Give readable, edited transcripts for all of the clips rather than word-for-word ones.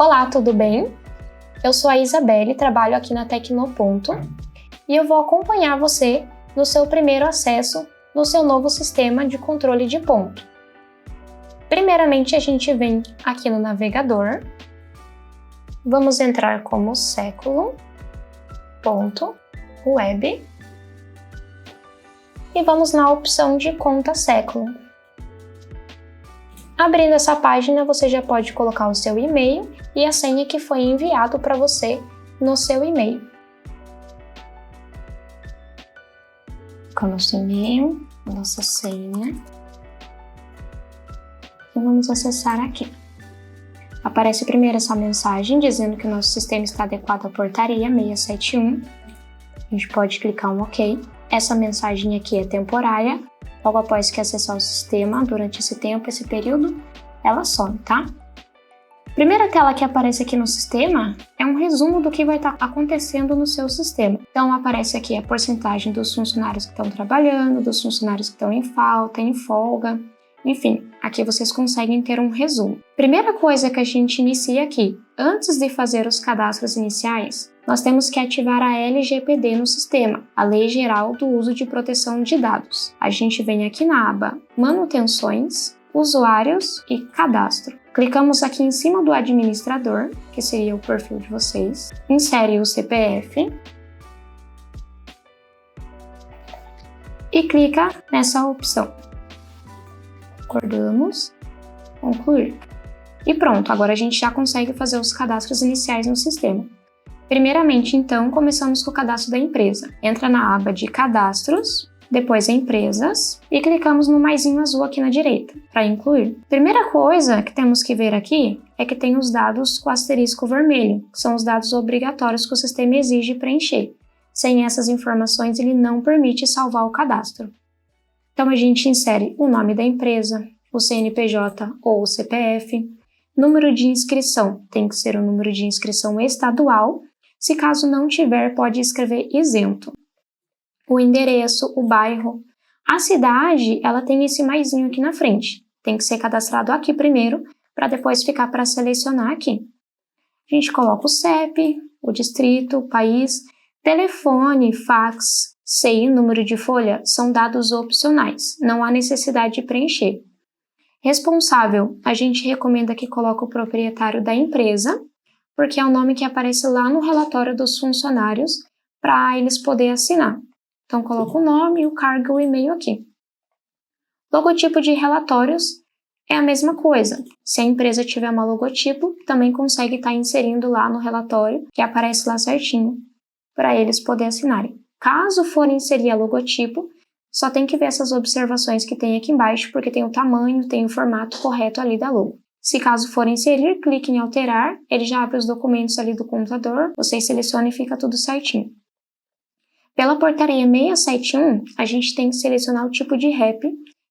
Olá, tudo bem? Eu sou a Isabelle, trabalho aqui na Tecnoponto e eu vou acompanhar você no seu primeiro acesso no seu novo sistema de controle de ponto. Primeiramente, a gente vem aqui no navegador, vamos entrar como século.web e vamos na opção de conta século. Abrindo essa página, você já pode colocar o seu e-mail e a senha que foi enviado para você no seu e-mail. Com o nosso e-mail, a nossa senha. E vamos acessar aqui. Aparece primeiro essa mensagem dizendo que o nosso sistema está adequado à portaria 671. A gente pode clicar um OK. Essa mensagem aqui é temporária. Logo após que acessar o sistema, durante esse tempo, esse período, ela some, tá? Primeira tela que aparece aqui no sistema é um resumo do que vai estar acontecendo no seu sistema. Então aparece aqui a porcentagem dos funcionários que estão trabalhando, dos funcionários que estão em falta, em folga, enfim, aqui vocês conseguem ter um resumo. Primeira coisa que a gente inicia aqui, antes de fazer os cadastros iniciais, nós temos que ativar a LGPD no sistema, a Lei Geral do Uso de Proteção de Dados. A gente vem aqui na aba Manutenções, Usuários e Cadastro. Clicamos aqui em cima do administrador, que seria o perfil de vocês, insere o CPF e clica nessa opção. Acordamos, concluir. E pronto, agora a gente já consegue fazer os cadastros iniciais no sistema. Primeiramente, então, começamos com o cadastro da empresa. Entra na aba de Cadastros, depois Empresas e clicamos no maisinho azul aqui na direita, para incluir. Primeira coisa que temos que ver aqui é que tem os dados com asterisco vermelho, que são os dados obrigatórios que o sistema exige preencher. Sem essas informações, ele não permite salvar o cadastro. Então, a gente insere o nome da empresa, o CNPJ ou o CPF, número de inscrição, tem que ser o número de inscrição estadual. Se caso não tiver, pode escrever isento. O endereço, o bairro. A cidade, ela tem esse maisinho aqui na frente. Tem que ser cadastrado aqui primeiro, para depois ficar para selecionar aqui. A gente coloca o CEP, o distrito, o país, telefone, fax, CI, número de folha, são dados opcionais. Não há necessidade de preencher. Responsável, a gente recomenda que coloque o proprietário da empresa, porque é o nome que aparece lá no relatório dos funcionários para eles poderem assinar. Então, coloca o nome, o cargo e o e-mail aqui. Logotipo de relatórios é a mesma coisa. Se a empresa tiver uma logotipo, também consegue estar inserindo lá no relatório, que aparece lá certinho, para eles poderem assinarem. Caso for inserir a logotipo, só tem que ver essas observações que tem aqui embaixo, porque tem o tamanho, tem o formato correto ali da logo. Se caso for inserir, clique em alterar, ele já abre os documentos ali do computador, vocês selecionam e fica tudo certinho. Pela portaria 671, a gente tem que selecionar o tipo de REP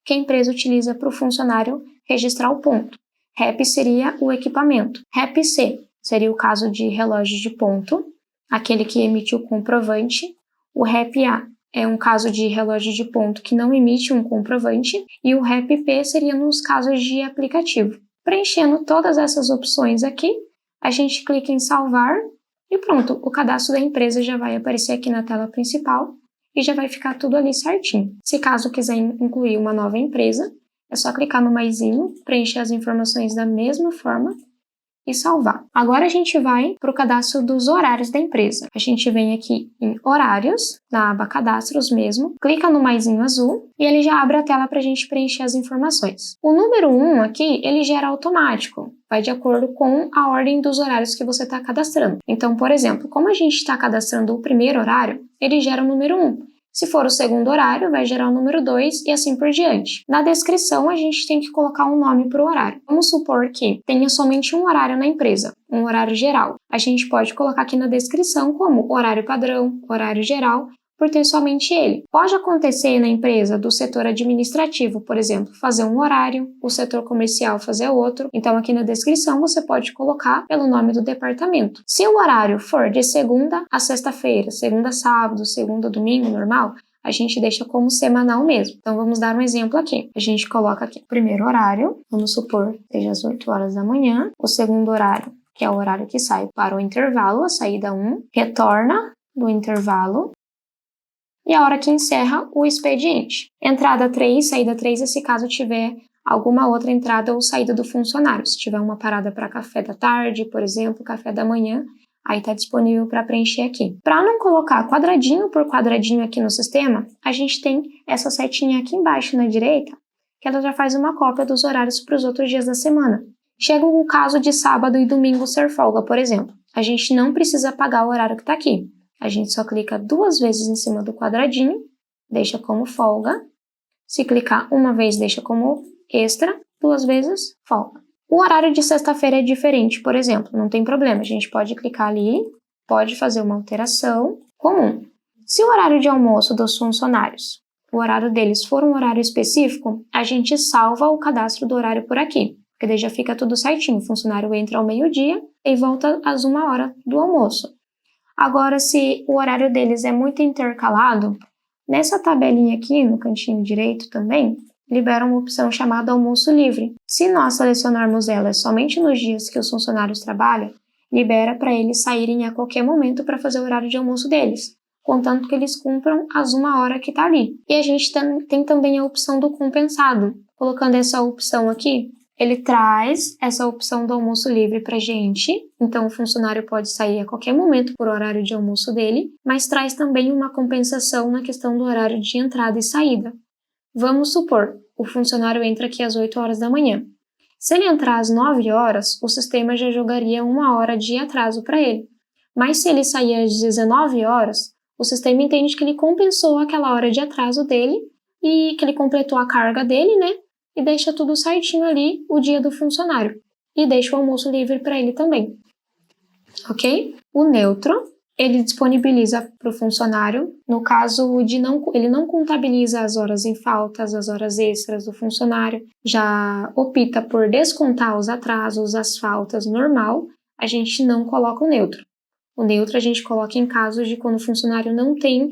que a empresa utiliza para o funcionário registrar o ponto. REP seria o equipamento. REP-C seria o caso de relógio de ponto, aquele que emite o comprovante. O REP-A é um caso de relógio de ponto que não emite um comprovante. E o REP-P seria nos casos de aplicativo. Preenchendo todas essas opções aqui, a gente clica em salvar e pronto, o cadastro da empresa já vai aparecer aqui na tela principal e já vai ficar tudo ali certinho. Se caso quiser incluir uma nova empresa, é só clicar no maisinho, preencher as informações da mesma forma e salvar. Agora a gente vai para o cadastro dos horários da empresa. A gente vem aqui em horários, na aba cadastros mesmo, clica no maisinho azul e ele já abre a tela para a gente preencher as informações. O número 1 aqui, ele gera automático, vai de acordo com a ordem dos horários que você está cadastrando. Então, por exemplo, como a gente está cadastrando o primeiro horário, ele gera o número 1. Se for o segundo horário, vai gerar o número 2 e assim por diante. Na descrição, a gente tem que colocar um nome para o horário. Vamos supor que tenha somente um horário na empresa, um horário geral. A gente pode colocar aqui na descrição como horário padrão, horário geral, por ter somente ele. Pode acontecer na empresa do setor administrativo, por exemplo, fazer um horário, o setor comercial fazer outro. Então, aqui na descrição, você pode colocar pelo nome do departamento. Se o horário for de segunda a sexta-feira, segunda a sábado, segunda a domingo, normal, a gente deixa como semanal mesmo. Então, vamos dar um exemplo aqui. A gente coloca aqui o primeiro horário, vamos supor, seja às 8 horas da manhã, o segundo horário, que é o horário que sai para o intervalo, a saída 1, retorna do intervalo, e a hora que encerra o expediente. Entrada 3, saída 3, se caso tiver alguma outra entrada ou saída do funcionário. Se tiver uma parada para café da tarde, por exemplo, café da manhã, aí está disponível para preencher aqui. Para não colocar quadradinho por quadradinho aqui no sistema, a gente tem essa setinha aqui embaixo na direita, que ela já faz uma cópia dos horários para os outros dias da semana. Chega o caso de sábado e domingo ser folga, por exemplo. A gente não precisa apagar o horário que está aqui. A gente só clica 2 vezes em cima do quadradinho, deixa como folga. Se clicar uma vez, deixa como extra, 2 vezes, folga. O horário de sexta-feira é diferente, por exemplo, não tem problema. A gente pode clicar ali, pode fazer uma alteração comum. Se o horário de almoço dos funcionários, o horário deles for um horário específico, a gente salva o cadastro do horário por aqui, porque daí já fica tudo certinho. O funcionário entra ao meio-dia e volta às 1h do almoço. Agora, se o horário deles é muito intercalado, nessa tabelinha aqui, no cantinho direito também, libera uma opção chamada almoço livre. Se nós selecionarmos ela somente nos dias que os funcionários trabalham, libera para eles saírem a qualquer momento para fazer o horário de almoço deles, contanto que eles cumpram as 1h que está ali. E a gente tem também a opção do compensado. Colocando essa opção aqui, ele traz essa opção do almoço livre para a gente, então o funcionário pode sair a qualquer momento por horário de almoço dele, mas traz também uma compensação na questão do horário de entrada e saída. Vamos supor, o funcionário entra aqui às 8h da manhã. Se ele entrar às 9h, o sistema já jogaria 1h de atraso para ele. Mas se ele sair às 19h, o sistema entende que ele compensou aquela hora de atraso dele e que ele completou a carga dele, né? E deixa tudo certinho ali o dia do funcionário. E deixa o almoço livre para ele também. Ok? O neutro, ele disponibiliza para o funcionário, no caso de ele não contabiliza as horas em faltas, as horas extras do funcionário, já opta por descontar os atrasos, as faltas normal, a gente não coloca o neutro. O neutro a gente coloca em casos de quando o funcionário não tem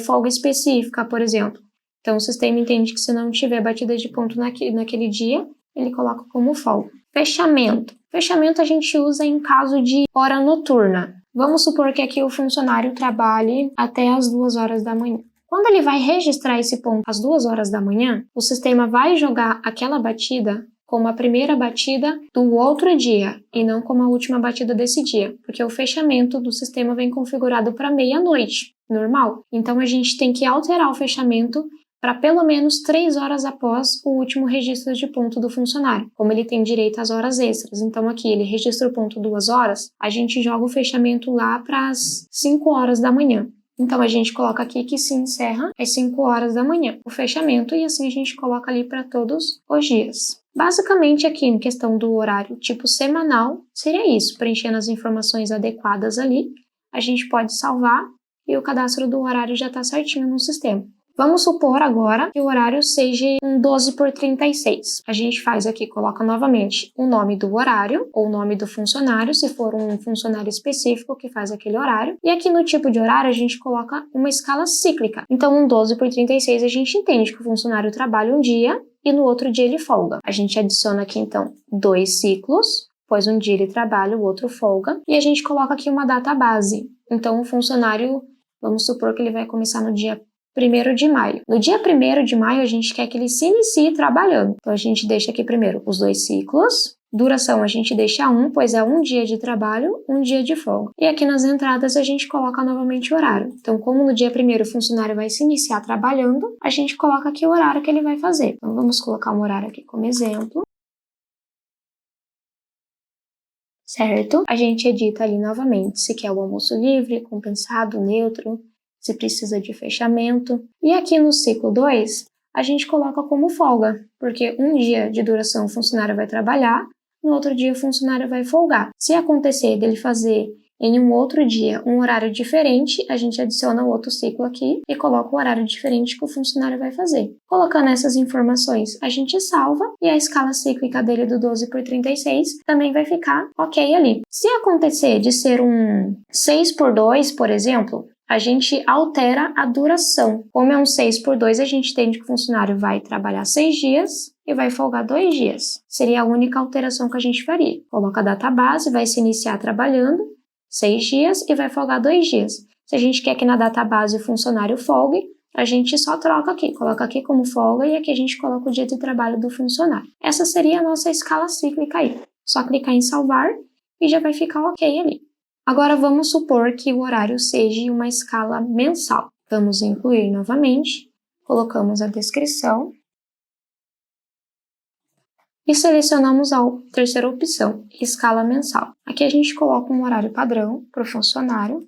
folga específica, por exemplo. Então, o sistema entende que se não tiver batida de ponto naquele dia, ele coloca como folga. Fechamento. Fechamento a gente usa em caso de hora noturna. Vamos supor que aqui o funcionário trabalhe até as 2h da manhã. Quando ele vai registrar esse ponto às 2h da manhã, o sistema vai jogar aquela batida como a primeira batida do outro dia e não como a última batida desse dia, porque o fechamento do sistema vem configurado para meia-noite, normal. Então, a gente tem que alterar o fechamento para pelo menos 3 horas após o último registro de ponto do funcionário, como ele tem direito às horas extras. Então aqui ele registra o ponto 2 horas, a gente joga o fechamento lá para as 5h da manhã. Então a gente coloca aqui que se encerra às 5h da manhã, o fechamento, e assim a gente coloca ali para todos os dias. Basicamente aqui em questão do horário tipo semanal, seria isso, preenchendo as informações adequadas ali, a gente pode salvar e o cadastro do horário já está certinho no sistema. Vamos supor agora que o horário seja um 12/36. A gente faz aqui, coloca novamente o nome do horário ou o nome do funcionário, se for um funcionário específico que faz aquele horário. E aqui no tipo de horário a gente coloca uma escala cíclica. Então, um 12/36 a gente entende que o funcionário trabalha um dia e no outro dia ele folga. A gente adiciona aqui então 2 ciclos, pois um dia ele trabalha, o outro folga. E a gente coloca aqui uma data base. Então, o funcionário, vamos supor que ele vai começar no dia 1º de maio. No dia 1º de maio, a gente quer que ele se inicie trabalhando. Então, a gente deixa aqui primeiro os 2 ciclos. Duração, a gente deixa 1, pois é um dia de trabalho, um dia de folga. E aqui nas entradas, a gente coloca novamente o horário. Então, como no dia 1º o funcionário vai se iniciar trabalhando, a gente coloca aqui o horário que ele vai fazer. Então, vamos colocar um horário aqui como exemplo. Certo? A gente edita ali novamente se quer o almoço livre, compensado, neutro, se precisa de fechamento. E aqui no ciclo 2, a gente coloca como folga, porque um dia de duração o funcionário vai trabalhar, no outro dia o funcionário vai folgar. Se acontecer dele fazer em um outro dia um horário diferente, a gente adiciona o outro ciclo aqui e coloca o horário diferente que o funcionário vai fazer. Colocando essas informações, a gente salva e a escala cíclica dele do 12/36 também vai ficar ok ali. Se acontecer de ser um 6/2, por exemplo, a gente altera a duração. Como é um 6/2, a gente entende que o funcionário vai trabalhar 6 dias e vai folgar 2 dias. Seria a única alteração que a gente faria. Coloca a data base, vai se iniciar trabalhando 6 dias e vai folgar 2 dias. Se a gente quer que na data base o funcionário folgue, a gente só troca aqui, coloca aqui como folga e aqui a gente coloca o dia de trabalho do funcionário. Essa seria a nossa escala cíclica aí. Só clicar em salvar e já vai ficar ok ali. Agora vamos supor que o horário seja uma escala mensal. Vamos incluir novamente, colocamos a descrição e selecionamos a terceira opção, escala mensal. Aqui a gente coloca um horário padrão para o funcionário.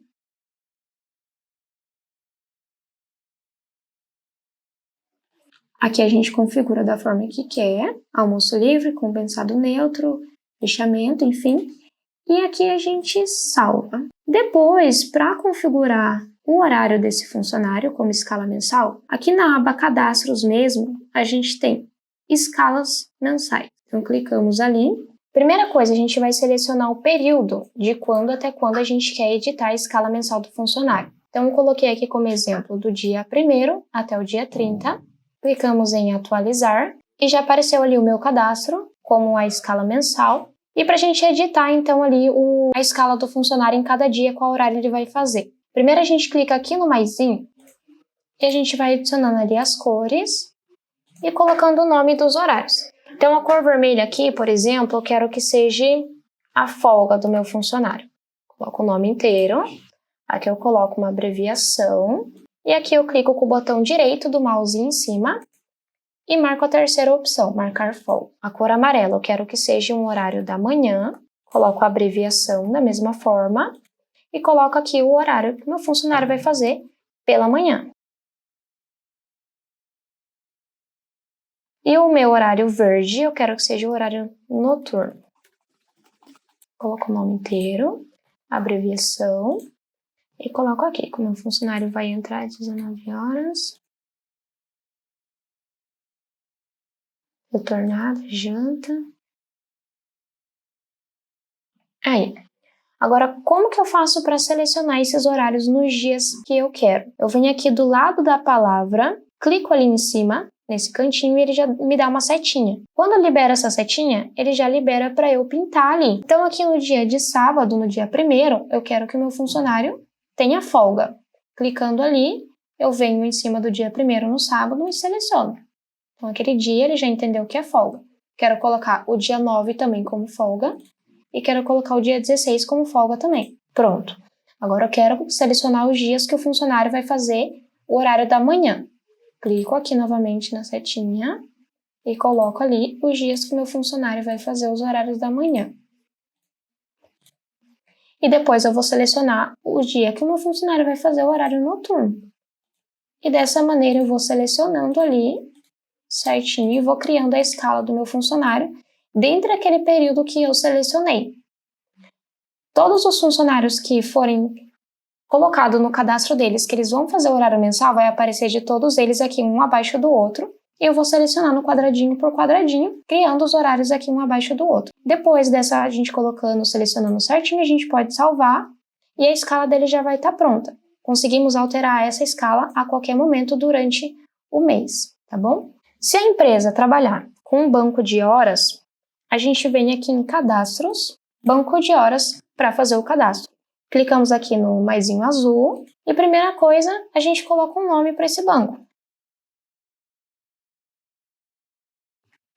Aqui a gente configura da forma que quer, almoço livre, compensado neutro, fechamento, enfim. E aqui a gente salva. Depois, para configurar o horário desse funcionário como escala mensal, aqui na aba Cadastros mesmo, a gente tem escalas mensais. Então, clicamos ali. Primeira coisa, a gente vai selecionar o período de quando até quando a gente quer editar a escala mensal do funcionário. Então, eu coloquei aqui como exemplo do dia 1º até o dia 30. Clicamos em atualizar e já apareceu ali o meu cadastro como a escala mensal. E para a gente editar, então, ali a escala do funcionário em cada dia, qual horário ele vai fazer. Primeiro a gente clica aqui no maisinho e a gente vai adicionando ali as cores e colocando o nome dos horários. Então, a cor vermelha aqui, por exemplo, eu quero que seja a folga do meu funcionário. Coloco o nome inteiro. Aqui eu coloco uma abreviação. E aqui eu clico com o botão direito do mouse em cima e marco a terceira opção, marcar folga. A cor amarela eu quero que seja um horário da manhã. Coloco a abreviação da mesma forma e coloco aqui o horário que o meu funcionário vai fazer pela manhã. E o meu horário verde, eu quero que seja o horário noturno. Coloco o nome inteiro, abreviação, e coloco aqui, que o meu funcionário vai entrar às 19 horas. Retornada, janta. Aí. Agora, como que eu faço para selecionar esses horários nos dias que eu quero? Eu venho aqui do lado da palavra, clico ali em cima, nesse cantinho, e ele já me dá uma setinha. Quando eu libero essa setinha, ele já libera para eu pintar ali. Então, aqui no dia de sábado, no dia 1º, eu quero que o meu funcionário tenha folga. Clicando ali, eu venho em cima do dia 1º no sábado e seleciono. Então, aquele dia ele já entendeu que é folga. Quero colocar o dia 9 também como folga. E quero colocar o dia 16 como folga também. Pronto. Agora eu quero selecionar os dias que o funcionário vai fazer o horário da manhã. Clico aqui novamente na setinha e coloco ali os dias que o meu funcionário vai fazer os horários da manhã. E depois eu vou selecionar o dia que o meu funcionário vai fazer o horário noturno. E dessa maneira eu vou selecionando ali certinho e vou criando a escala do meu funcionário dentro daquele período que eu selecionei. Todos os funcionários que forem colocados no cadastro deles, que eles vão fazer o horário mensal, vai aparecer de todos eles aqui um abaixo do outro. E eu vou selecionar no quadradinho por quadradinho, criando os horários aqui um abaixo do outro. Depois dessa, a gente colocando, selecionando certinho, a gente pode salvar e a escala dele já vai estar pronta. Conseguimos alterar essa escala a qualquer momento durante o mês, tá bom? Se a empresa trabalhar com um banco de horas, a gente vem aqui em cadastros, banco de horas para fazer o cadastro. Clicamos aqui no maisinho azul e primeira coisa, a gente coloca um nome para esse banco.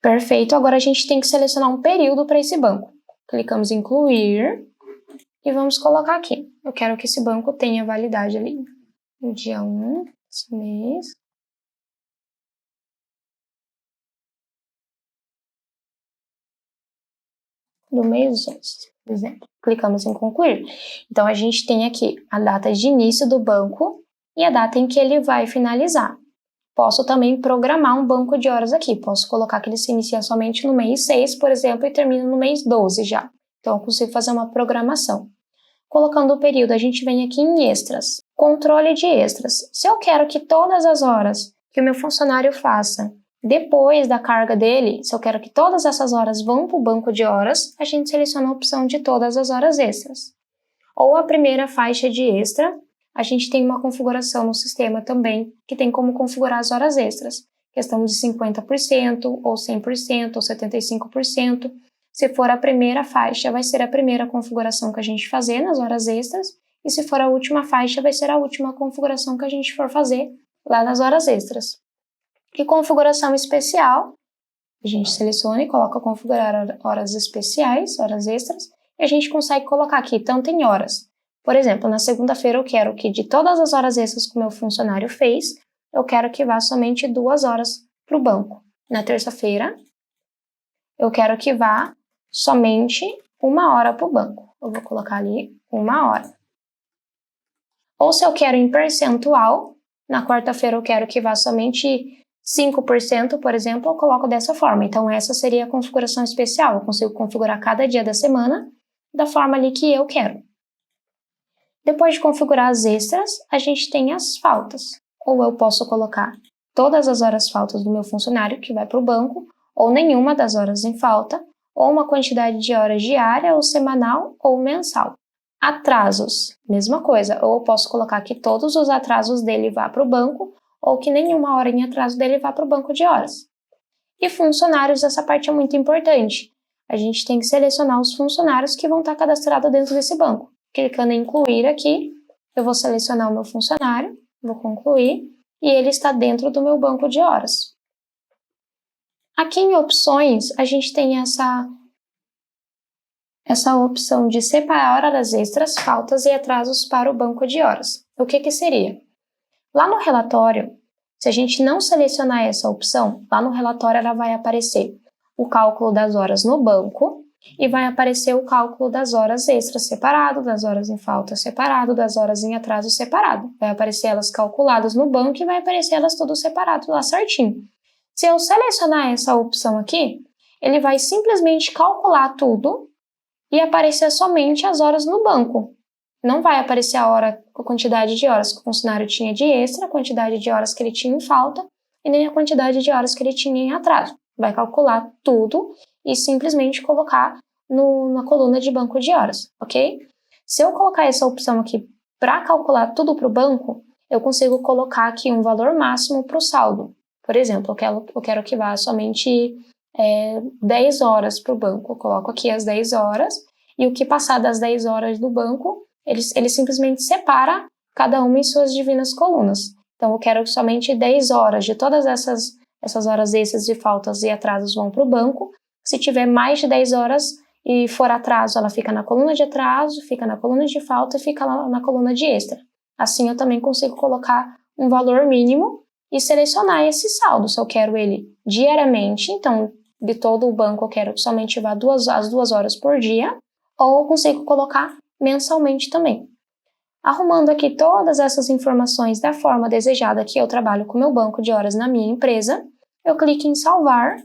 Perfeito, agora a gente tem que selecionar um período para esse banco. Clicamos em incluir e vamos colocar aqui. Eu quero que esse banco tenha validade ali no dia 1 desse mês. Do mês 11, por exemplo. Clicamos em concluir. Então, a gente tem aqui a data de início do banco e a data em que ele vai finalizar. Posso também programar um banco de horas aqui. Posso colocar que ele se inicia somente no mês 6, por exemplo, e termina no mês 12 já. Então, eu consigo fazer uma programação. Colocando o período, a gente vem aqui em extras. Controle de extras. Se eu quero que todas as horas que o meu funcionário faça depois da carga dele, se eu quero que todas essas horas vão para o banco de horas, a gente seleciona a opção de todas as horas extras. Ou a primeira faixa de extra, a gente tem uma configuração no sistema também, que tem como configurar as horas extras. questão de 50%, ou 100%, ou 75%. Se for a primeira faixa, vai ser a primeira configuração que a gente fazer nas horas extras, e se for a última faixa, vai ser a última configuração que a gente for fazer lá nas horas extras. E configuração especial, a gente seleciona e coloca configurar horas especiais, horas extras, e a gente consegue colocar aqui tanto em horas. Por exemplo, na segunda-feira eu quero que de todas as horas extras que o meu funcionário fez, eu quero que vá somente 2 horas para o banco. Na terça-feira, eu quero que vá somente 1 hora para o banco. Eu vou colocar ali 1 hora. Ou se eu quero em percentual, na quarta-feira eu quero que vá somente 5%, por exemplo, eu coloco dessa forma. Então, essa seria a configuração especial. Eu consigo configurar cada dia da semana da forma ali que eu quero. Depois de configurar as extras, a gente tem as faltas. Ou eu posso colocar todas as horas faltas do meu funcionário que vai para o banco, ou nenhuma das horas em falta, ou uma quantidade de horas diária, ou semanal, ou mensal. Atrasos, mesma coisa. Ou eu posso colocar que todos os atrasos dele vá para o banco, ou que nenhuma hora em atraso dele vá para o banco de horas. E funcionários, essa parte é muito importante. A gente tem que selecionar os funcionários que vão estar cadastrados dentro desse banco. Clicando em incluir aqui, eu vou selecionar o meu funcionário, vou concluir, e ele está dentro do meu banco de horas. Aqui em opções, a gente tem essa opção de separar horas extras, faltas e atrasos para o banco de horas. O que seria? Lá no relatório, se a gente não selecionar essa opção, lá no relatório ela vai aparecer o cálculo das horas no banco e vai aparecer o cálculo das horas extras separado, das horas em falta separado, das horas em atraso separado. Vai aparecer elas calculadas no banco e vai aparecer elas todas separadas lá certinho. Se eu selecionar essa opção aqui, ele vai simplesmente calcular tudo e aparecer somente as horas no banco. Não vai aparecer a quantidade de horas que o funcionário tinha de extra, a quantidade de horas que ele tinha em falta e nem a quantidade de horas que ele tinha em atraso. Vai calcular tudo e simplesmente colocar na coluna de banco de horas, ok? Se eu colocar essa opção aqui para calcular tudo para o banco, eu consigo colocar aqui um valor máximo para o saldo. Por exemplo, eu quero que vá somente 10 horas para o banco. Eu coloco aqui as 10 horas e o que passar das 10 horas do banco, ele simplesmente separa cada uma em suas divinas colunas. Então, eu quero que somente 10 horas de todas essas horas extras de faltas e atrasos vão para o banco. Se tiver mais de 10 horas e for atraso, ela fica na coluna de atraso, fica na coluna de falta e fica lá na coluna de extra. Assim, eu também consigo colocar um valor mínimo e selecionar esse saldo. Se eu quero ele diariamente, então, de todo o banco eu quero que somente vá as 2 horas por dia, ou eu consigo colocar mensalmente também. Arrumando aqui todas essas informações da forma desejada que eu trabalho com o meu banco de horas na minha empresa, eu clico em salvar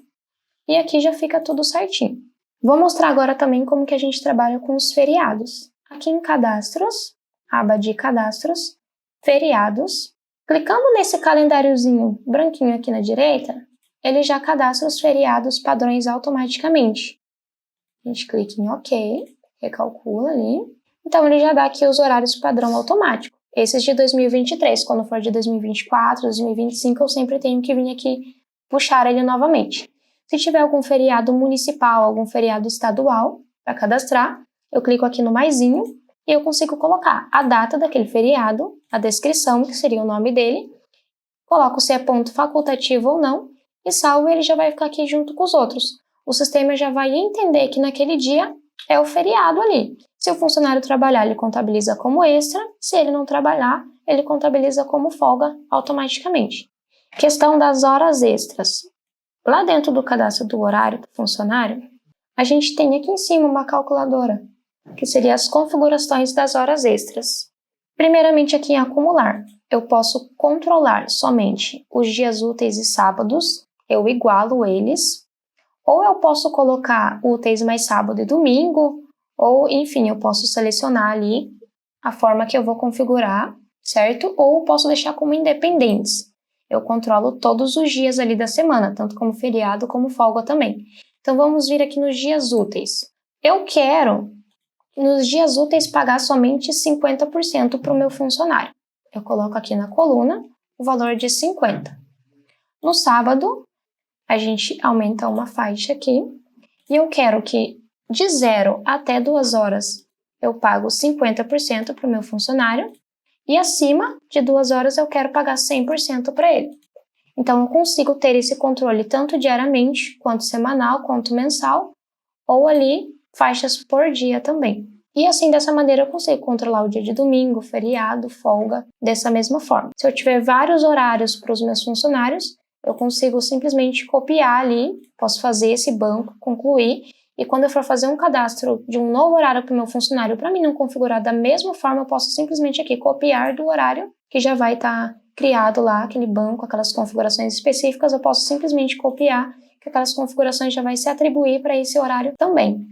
e aqui já fica tudo certinho. Vou mostrar agora também como que a gente trabalha com os feriados. Aqui em cadastros, aba de cadastros, feriados. Clicando nesse calendáriozinho branquinho aqui na direita, ele já cadastra os feriados padrões automaticamente. A gente clica em OK, recalcula ali. Então, ele já dá aqui os horários padrão automático. Esses de 2023, quando for de 2024, 2025, eu sempre tenho que vir aqui puxar ele novamente. Se tiver algum feriado municipal, algum feriado estadual para cadastrar, eu clico aqui no maisinho e eu consigo colocar a data daquele feriado, a descrição, que seria o nome dele, coloco se é ponto facultativo ou não e salvo, ele já vai ficar aqui junto com os outros. O sistema já vai entender que naquele dia é o feriado ali. Se o funcionário trabalhar, ele contabiliza como extra. Se ele não trabalhar, ele contabiliza como folga automaticamente. Questão das horas extras. Lá dentro do cadastro do horário do funcionário, a gente tem aqui em cima uma calculadora, que seria as configurações das horas extras. Primeiramente, aqui em acumular, eu posso controlar somente os dias úteis e sábados, eu igualo eles, ou eu posso colocar úteis mais sábado e domingo, ou, enfim, eu posso selecionar ali a forma que eu vou configurar, certo? Ou eu posso deixar como independentes. Eu controlo todos os dias ali da semana, tanto como feriado como folga também. Então, vamos vir aqui nos dias úteis. Eu quero, nos dias úteis, pagar somente 50% para o meu funcionário. Eu coloco aqui na coluna o valor de 50%. No sábado, a gente aumenta uma faixa aqui, e eu quero que de 0 até 2 horas eu pago 50% para o meu funcionário, e acima de 2 horas eu quero pagar 100% para ele. Então, eu consigo ter esse controle tanto diariamente, quanto semanal, quanto mensal, ou ali faixas por dia também. E assim, dessa maneira, eu consigo controlar o dia de domingo, feriado, folga, dessa mesma forma. Se eu tiver vários horários para os meus funcionários, eu consigo simplesmente copiar ali, posso fazer esse banco, concluir, e quando eu for fazer um cadastro de um novo horário para o meu funcionário, para mim não configurar da mesma forma, eu posso simplesmente aqui copiar do horário que já vai estar criado lá, aquele banco, aquelas configurações específicas, eu posso simplesmente copiar, que aquelas configurações já vai se atribuir para esse horário também.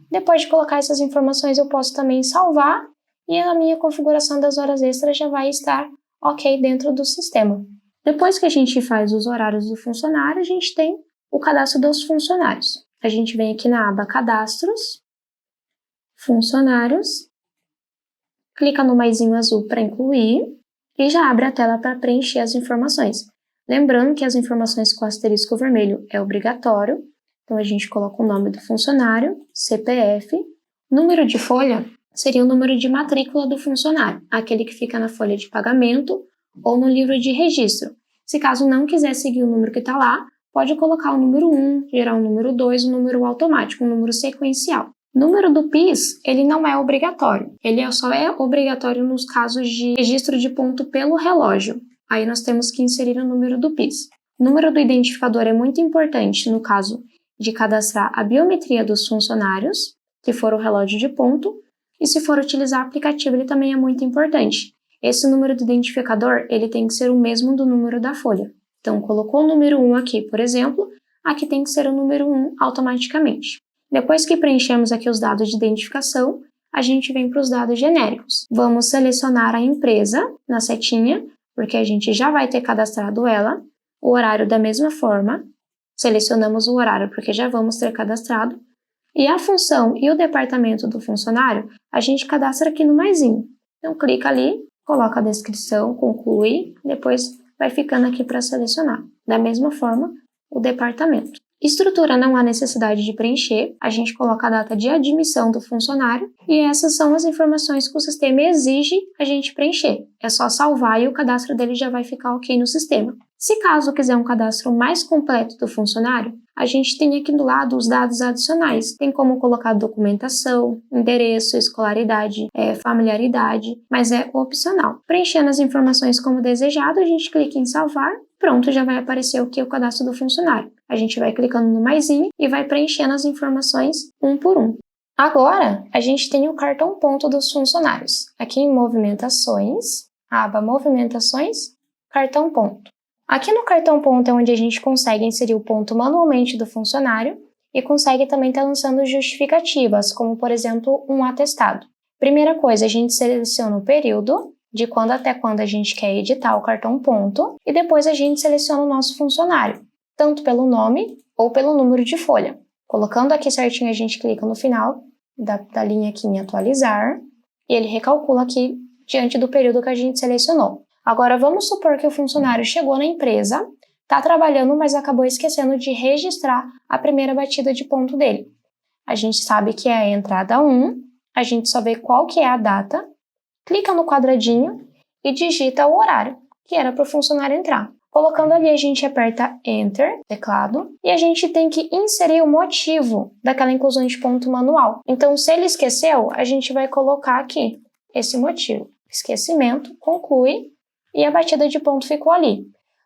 Depois de colocar essas informações, eu posso também salvar e a minha configuração das horas extras já vai estar ok dentro do sistema. Depois que a gente faz os horários do funcionário, a gente tem o cadastro dos funcionários. A gente vem aqui na aba Cadastros, Funcionários, clica no maisinho azul para incluir e já abre a tela para preencher as informações. Lembrando que as informações com asterisco vermelho é obrigatório, então a gente coloca o nome do funcionário, CPF, número de folha seria o número de matrícula do funcionário, aquele que fica na folha de pagamento ou no livro de registro. Se caso não quiser seguir o número que está lá, pode colocar o número 1, gerar o número 2, o número automático, um número sequencial. Número do PIS, ele não é obrigatório. Ele só é obrigatório nos casos de registro de ponto pelo relógio. Aí nós temos que inserir o número do PIS. O número do identificador é muito importante no caso de cadastrar a biometria dos funcionários, se for o relógio de ponto, e se for utilizar aplicativo, ele também é muito importante. Esse número do identificador, ele tem que ser o mesmo do número da folha. Então, colocou o número 1 aqui, por exemplo, aqui tem que ser o número 1 automaticamente. Depois que preenchemos aqui os dados de identificação, a gente vem para os dados genéricos. Vamos selecionar a empresa na setinha, porque a gente já vai ter cadastrado ela, o horário da mesma forma, selecionamos o horário porque já vamos ter cadastrado, e a função e o departamento do funcionário, a gente cadastra aqui no maisinho. Então, clica ali, coloca a descrição, conclui, depois vai ficando aqui para selecionar. Da mesma forma, o departamento. Estrutura não há necessidade de preencher, a gente coloca a data de admissão do funcionário e essas são as informações que o sistema exige a gente preencher. É só salvar e o cadastro dele já vai ficar ok no sistema. Se caso quiser um cadastro mais completo do funcionário, a gente tem aqui do lado os dados adicionais. Tem como colocar documentação, endereço, escolaridade, familiaridade, mas é opcional. Preenchendo as informações como desejado, a gente clica em salvar. Pronto, já vai aparecer o que é o cadastro do funcionário. A gente vai clicando no maisinho e vai preenchendo as informações um por um. Agora, a gente tem o cartão ponto dos funcionários. Aqui em Movimentações, aba Movimentações, cartão ponto. Aqui no cartão ponto é onde a gente consegue inserir o ponto manualmente do funcionário e consegue também estar lançando justificativas, como por exemplo um atestado. Primeira coisa, a gente seleciona o período, de quando até quando a gente quer editar o cartão ponto, e depois a gente seleciona o nosso funcionário, tanto pelo nome ou pelo número de folha. Colocando aqui certinho, a gente clica no final da linha aqui em atualizar, e ele recalcula aqui diante do período que a gente selecionou. Agora, vamos supor que o funcionário chegou na empresa, está trabalhando, mas acabou esquecendo de registrar a primeira batida de ponto dele. A gente sabe que é a entrada 1, a gente só vê qual que é a data, clica no quadradinho e digita o horário, que era para o funcionário entrar. Colocando ali, a gente aperta Enter, teclado, e a gente tem que inserir o motivo daquela inclusão de ponto manual. Então, se ele esqueceu, a gente vai colocar aqui esse motivo. Esquecimento, conclui, e a batida de ponto ficou ali.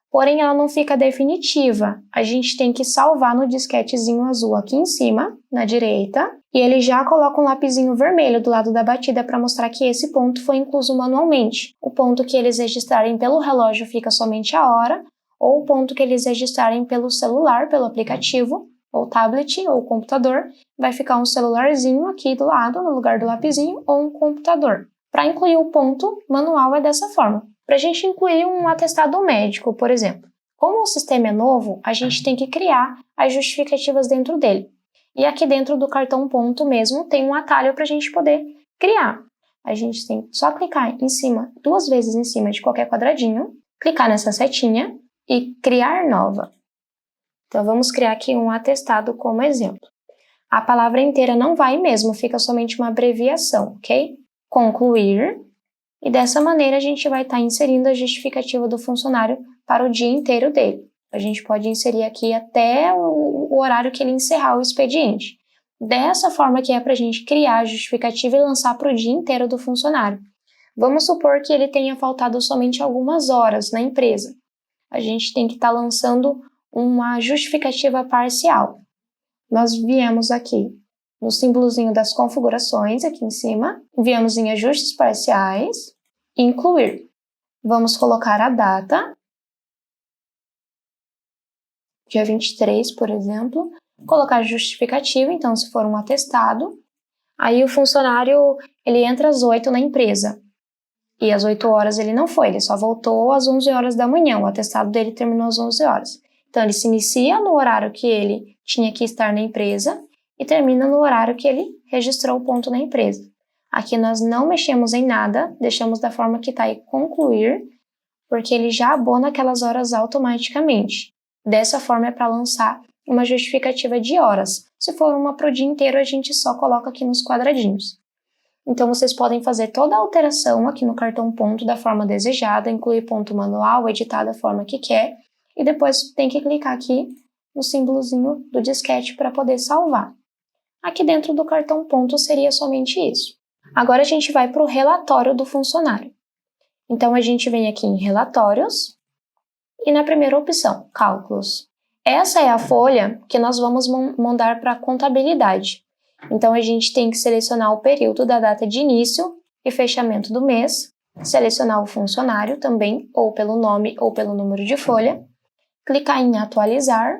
Porém, ela não fica definitiva. A gente tem que salvar no disquetezinho azul aqui em cima, na direita, e ele já coloca um lapisinho vermelho do lado da batida para mostrar que esse ponto foi incluso manualmente. O ponto que eles registrarem pelo relógio fica somente a hora, ou o ponto que eles registrarem pelo celular, pelo aplicativo, ou tablet, ou computador, vai ficar um celularzinho aqui do lado, no lugar do lapisinho, ou um computador. Para incluir o ponto manual é dessa forma. Para a gente incluir um atestado médico, por exemplo. Como o sistema é novo, a gente tem que criar as justificativas dentro dele. E aqui dentro do cartão ponto mesmo tem um atalho para a gente poder criar. A gente tem só clicar em cima, 2 vezes em cima de qualquer quadradinho, clicar nessa setinha, e criar nova. Então, vamos criar aqui um atestado como exemplo. A palavra inteira não vai mesmo, fica somente uma abreviação, ok? Concluir. E dessa maneira a gente vai estar inserindo a justificativa do funcionário para o dia inteiro dele. A gente pode inserir aqui até o horário que ele encerrar o expediente. Dessa forma que é para a gente criar a justificativa e lançar para o dia inteiro do funcionário. Vamos supor que ele tenha faltado somente algumas horas na empresa. A gente tem que estar lançando uma justificativa parcial. Nós viemos aqui no símbolozinho das configurações, aqui em cima, viemos em ajustes parciais, incluir. Vamos colocar a data, dia 23, por exemplo, colocar justificativa, então se for um atestado, aí o funcionário, ele entra às 8 na empresa, e às 8 horas ele não foi, ele só voltou às 11 horas da manhã, o atestado dele terminou às 11 horas. Então ele se inicia no horário que ele tinha que estar na empresa, e termina no horário que ele registrou o ponto na empresa. Aqui nós não mexemos em nada, deixamos da forma que está aí concluir, porque ele já abona aquelas horas automaticamente. Dessa forma é para lançar uma justificativa de horas. Se for uma para o dia inteiro, a gente só coloca aqui nos quadradinhos. Então vocês podem fazer toda a alteração aqui no cartão ponto da forma desejada, incluir ponto manual, editar da forma que quer, e depois tem que clicar aqui no símbolozinho do disquete para poder salvar. Aqui dentro do cartão ponto seria somente isso. Agora a gente vai para o relatório do funcionário. Então a gente vem aqui em relatórios e na primeira opção, cálculos. Essa é a folha que nós vamos mandar para a contabilidade. Então a gente tem que selecionar o período da data de início e fechamento do mês, selecionar o funcionário também, ou pelo nome ou pelo número de folha, clicar em atualizar.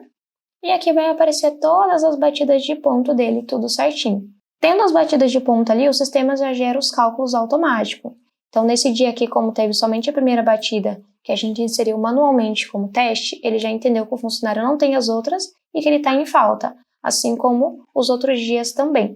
E aqui vai aparecer todas as batidas de ponto dele, tudo certinho. Tendo as batidas de ponto ali, o sistema já gera os cálculos automáticos. Então, nesse dia aqui, como teve somente a primeira batida, que a gente inseriu manualmente como teste, ele já entendeu que o funcionário não tem as outras e que ele está em falta, assim como os outros dias também.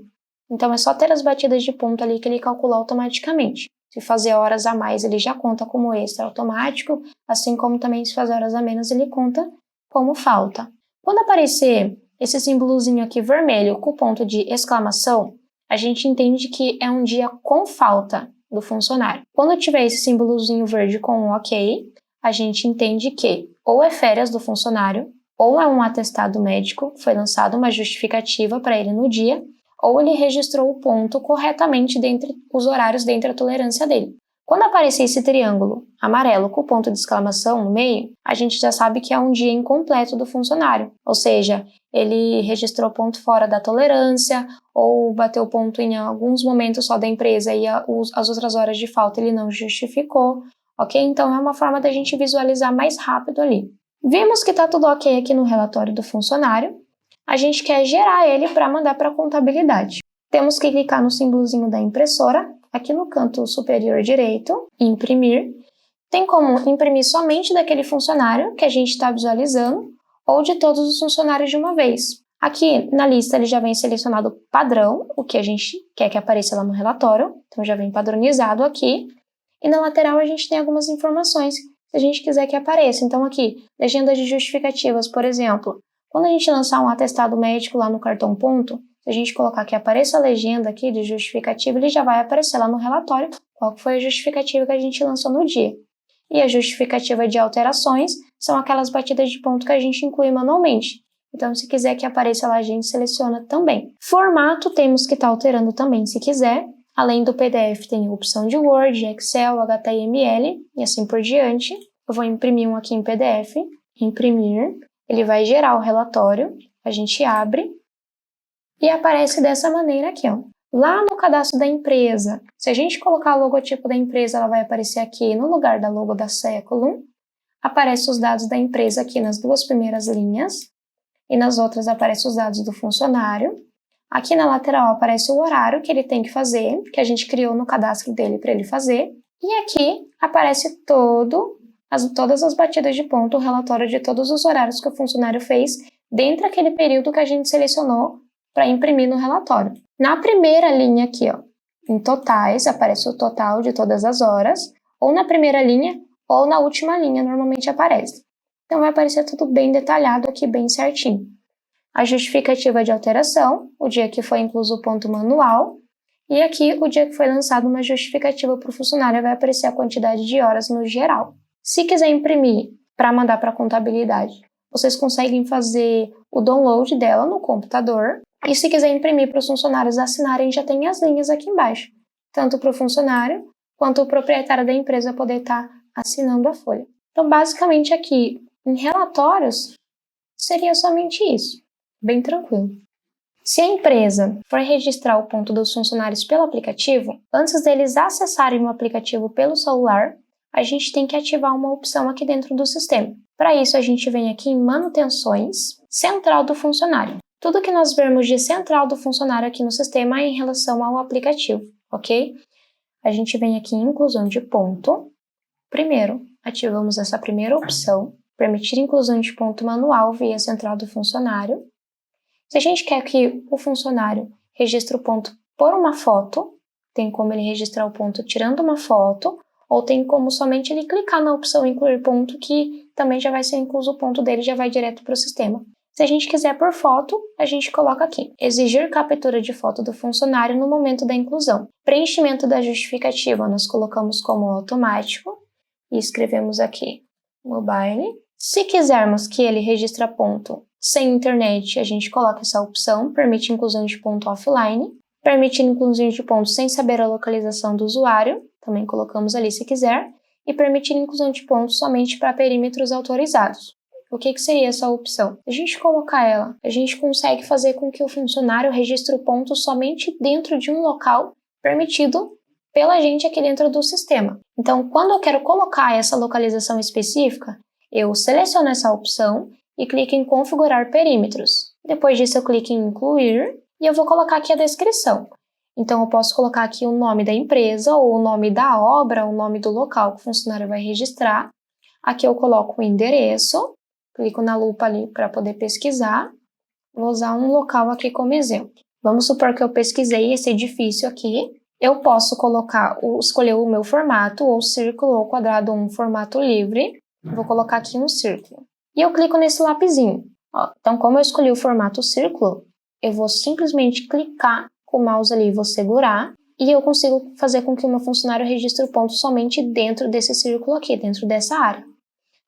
Então, é só ter as batidas de ponto ali que ele calcula automaticamente. Se fazer horas a mais, ele já conta como extra automático, assim como também se fazer horas a menos, ele conta como falta. Quando aparecer esse símbolozinho aqui vermelho com ponto de exclamação, a gente entende que é um dia com falta do funcionário. Quando tiver esse símbolozinho verde com um OK, a gente entende que ou é férias do funcionário, ou é um atestado médico, foi lançada uma justificativa para ele no dia, ou ele registrou o ponto corretamente dentre os horários dentro da tolerância dele. Quando aparecer esse triângulo amarelo com ponto de exclamação no meio, a gente já sabe que é um dia incompleto do funcionário, ou seja, ele registrou ponto fora da tolerância ou bateu ponto em alguns momentos só da empresa e as outras horas de falta ele não justificou, ok? Então é uma forma da gente visualizar mais rápido ali. Vimos que está tudo ok aqui no relatório do funcionário, a gente quer gerar ele para mandar para a contabilidade. Temos que clicar no símbolozinho da impressora, aqui no canto superior direito, imprimir. Tem como imprimir somente daquele funcionário que a gente está visualizando ou de todos os funcionários de uma vez. Aqui na lista ele já vem selecionado padrão, o que a gente quer que apareça lá no relatório, então já vem padronizado aqui. E na lateral a gente tem algumas informações se a gente quiser que apareça. Então aqui, legendas de justificativas, por exemplo, quando a gente lançar um atestado médico lá no cartão ponto, se a gente colocar que apareça a legenda aqui de justificativa, ele já vai aparecer lá no relatório qual foi a justificativa que a gente lançou no dia. E a justificativa de alterações são aquelas batidas de ponto que a gente inclui manualmente. Então, se quiser que apareça lá, a gente seleciona também. Formato, temos que estar alterando também se quiser. Além do PDF, tem a opção de Word, Excel, HTML e assim por diante. Eu vou imprimir um aqui em PDF. Imprimir. Ele vai gerar o relatório. A gente abre. E aparece dessa maneira aqui, ó. Lá no cadastro da empresa, se a gente colocar o logotipo da empresa, ela vai aparecer aqui no lugar da logo da Século. Aparece os dados da empresa aqui nas duas primeiras linhas. E nas outras aparecem os dados do funcionário. Aqui na lateral aparece o horário que ele tem que fazer, que a gente criou no cadastro dele para ele fazer. E aqui aparece todas as batidas de ponto, o relatório de todos os horários que o funcionário fez dentro daquele período que a gente selecionou para imprimir no relatório. Na primeira linha aqui, ó, em totais, aparece o total de todas as horas, ou na primeira linha, ou na última linha, normalmente aparece. Então vai aparecer tudo bem detalhado aqui, bem certinho. A justificativa de alteração, o dia que foi incluso o ponto manual, e aqui o dia que foi lançado uma justificativa para o funcionário, vai aparecer a quantidade de horas no geral. Se quiser imprimir para mandar para a contabilidade, vocês conseguem fazer o download dela no computador, e se quiser imprimir para os funcionários assinarem, já tem as linhas aqui embaixo, tanto para o funcionário quanto o proprietário da empresa poder estar assinando a folha. Então, basicamente aqui, em relatórios, seria somente isso, bem tranquilo. Se a empresa for registrar o ponto dos funcionários pelo aplicativo, antes deles acessarem o aplicativo pelo celular, a gente tem que ativar uma opção aqui dentro do sistema. Para isso, a gente vem aqui em manutenções, central do funcionário. Tudo que nós vermos de central do funcionário aqui no sistema é em relação ao aplicativo, ok? A gente vem aqui em inclusão de ponto. Primeiro, ativamos essa primeira opção, permitir inclusão de ponto manual via central do funcionário. Se a gente quer que o funcionário registre o ponto por uma foto, tem como ele registrar o ponto tirando uma foto, ou tem como somente ele clicar na opção incluir ponto, que também já vai ser incluso o ponto dele, já vai direto para o sistema. Se a gente quiser por foto, a gente coloca aqui, exigir captura de foto do funcionário no momento da inclusão. Preenchimento da justificativa, nós colocamos como automático e escrevemos aqui, mobile. Se quisermos que ele registre ponto sem internet, a gente coloca essa opção, permite inclusão de ponto offline. Permite inclusão de ponto sem saber a localização do usuário, também colocamos ali se quiser. E permitir inclusão de pontos somente para perímetros autorizados. O que seria essa opção? Se a gente colocar ela, a gente consegue fazer com que o funcionário registre o ponto somente dentro de um local permitido pela gente aqui dentro do sistema. Então, quando eu quero colocar essa localização específica, eu seleciono essa opção e clico em configurar perímetros. Depois disso, eu clico em incluir e eu vou colocar aqui a descrição. Então, eu posso colocar aqui o nome da empresa ou o nome da obra, o nome do local que o funcionário vai registrar. Aqui eu coloco o endereço, clico na lupa ali para poder pesquisar. Vou usar um local aqui como exemplo. Vamos supor que eu pesquisei esse edifício aqui. Eu posso escolher o meu formato, ou círculo ou quadrado, um formato livre. Vou colocar aqui um círculo. E eu clico nesse lapisinho. Então, como eu escolhi o formato círculo, eu vou simplesmente clicar com o mouse ali, vou segurar, e eu consigo fazer com que o meu funcionário registre o ponto somente dentro desse círculo aqui, dentro dessa área.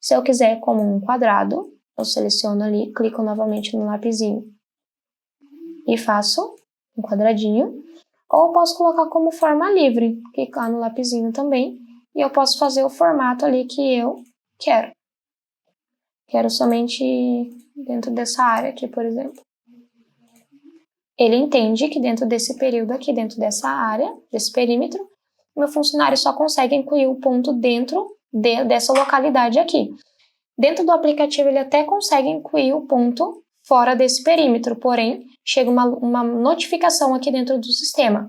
Se eu quiser como um quadrado, eu seleciono ali, clico novamente no lapisinho e faço um quadradinho. Ou eu posso colocar como forma livre, clicar no lapisinho também, e eu posso fazer o formato ali que eu quero. Quero somente dentro dessa área aqui, por exemplo. Ele entende que dentro desse período aqui, dentro dessa área, desse perímetro, meu funcionário só consegue incluir o ponto dentro dessa localidade aqui. Dentro do aplicativo, ele até consegue incluir o ponto fora desse perímetro, porém, chega uma notificação aqui dentro do sistema,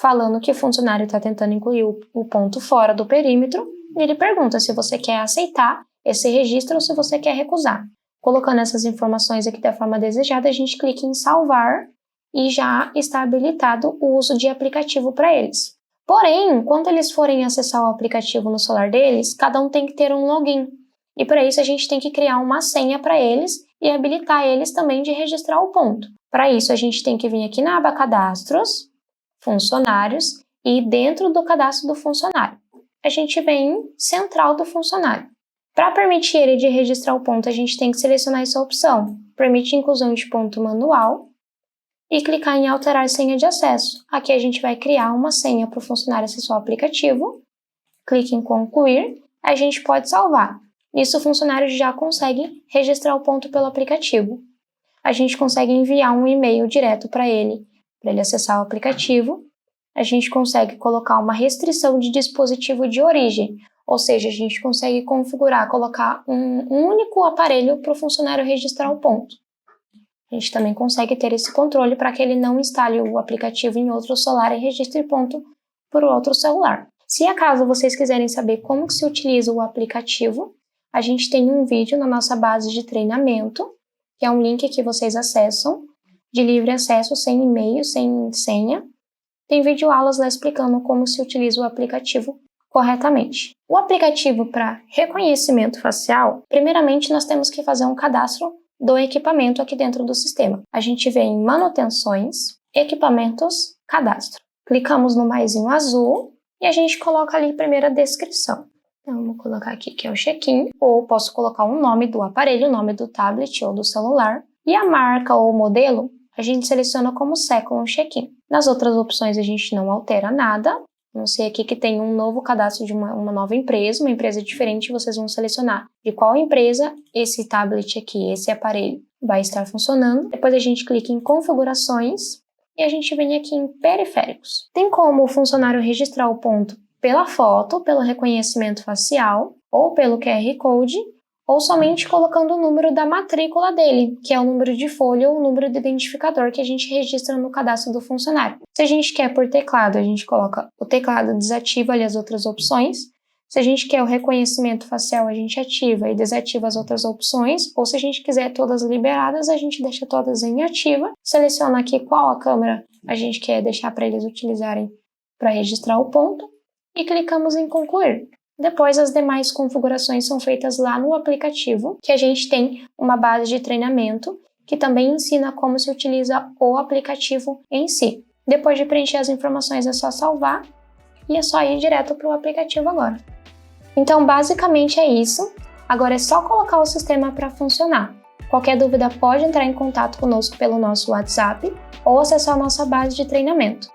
falando que o funcionário está tentando incluir o ponto fora do perímetro, e ele pergunta se você quer aceitar esse registro ou se você quer recusar. Colocando essas informações aqui da forma desejada, a gente clica em salvar e já está habilitado o uso de aplicativo para eles. Porém, quando eles forem acessar o aplicativo no celular deles, cada um tem que ter um login. E para isso a gente tem que criar uma senha para eles e habilitar eles também de registrar o ponto. Para isso a gente tem que vir aqui na aba Cadastros, Funcionários e dentro do cadastro do funcionário, a gente vem em Central do funcionário. Para permitir ele de registrar o ponto, a gente tem que selecionar essa opção, permite inclusão de ponto manual, e clicar em alterar senha de acesso. Aqui a gente vai criar uma senha para o funcionário acessar o aplicativo, clique em concluir, a gente pode salvar. Nisso o funcionário já consegue registrar o ponto pelo aplicativo. A gente consegue enviar um e-mail direto para ele acessar o aplicativo. A gente consegue colocar uma restrição de dispositivo de origem, ou seja, a gente consegue configurar, colocar um único aparelho para o funcionário registrar o ponto. A gente também consegue ter esse controle para que ele não instale o aplicativo em outro celular e registre ponto por outro celular. Se acaso vocês quiserem saber como que se utiliza o aplicativo, a gente tem um vídeo na nossa base de treinamento, que é um link que vocês acessam, de livre acesso, sem e-mail, sem senha. Tem videoaulas lá explicando como se utiliza o aplicativo corretamente. O aplicativo para reconhecimento facial, primeiramente nós temos que fazer um cadastro do equipamento aqui dentro do sistema. A gente vem em manutenções, equipamentos, cadastro. Clicamos no maisinho azul e a gente coloca ali primeiro a descrição. Então, vamos colocar aqui que é o check-in, ou posso colocar o nome do aparelho, o nome do tablet ou do celular. E a marca ou o modelo, a gente seleciona como Second Check-in. Nas outras opções a gente não altera nada. Não sei aqui que tem um novo cadastro de uma nova empresa, uma empresa diferente, vocês vão selecionar de qual empresa esse tablet aqui, esse aparelho vai estar funcionando. Depois a gente clica em configurações e a gente vem aqui em periféricos. Tem como o funcionário registrar o ponto pela foto, pelo reconhecimento facial ou pelo QR Code, ou somente colocando o número da matrícula dele, que é o número de folha ou o número de identificador que a gente registra no cadastro do funcionário. Se a gente quer por teclado, a gente coloca o teclado, desativa ali as outras opções. Se a gente quer o reconhecimento facial, a gente ativa e desativa as outras opções, ou se a gente quiser todas liberadas, a gente deixa todas em ativa. Seleciona aqui qual a câmera a gente quer deixar para eles utilizarem para registrar o ponto e clicamos em concluir. Depois, as demais configurações são feitas lá no aplicativo, que a gente tem uma base de treinamento que também ensina como se utiliza o aplicativo em si. Depois de preencher as informações, é só salvar e é só ir direto para o aplicativo agora. Então, basicamente é isso. Agora é só colocar o sistema para funcionar. Qualquer dúvida pode entrar em contato conosco pelo nosso WhatsApp ou acessar a nossa base de treinamento.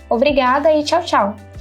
Obrigada e tchau, tchau!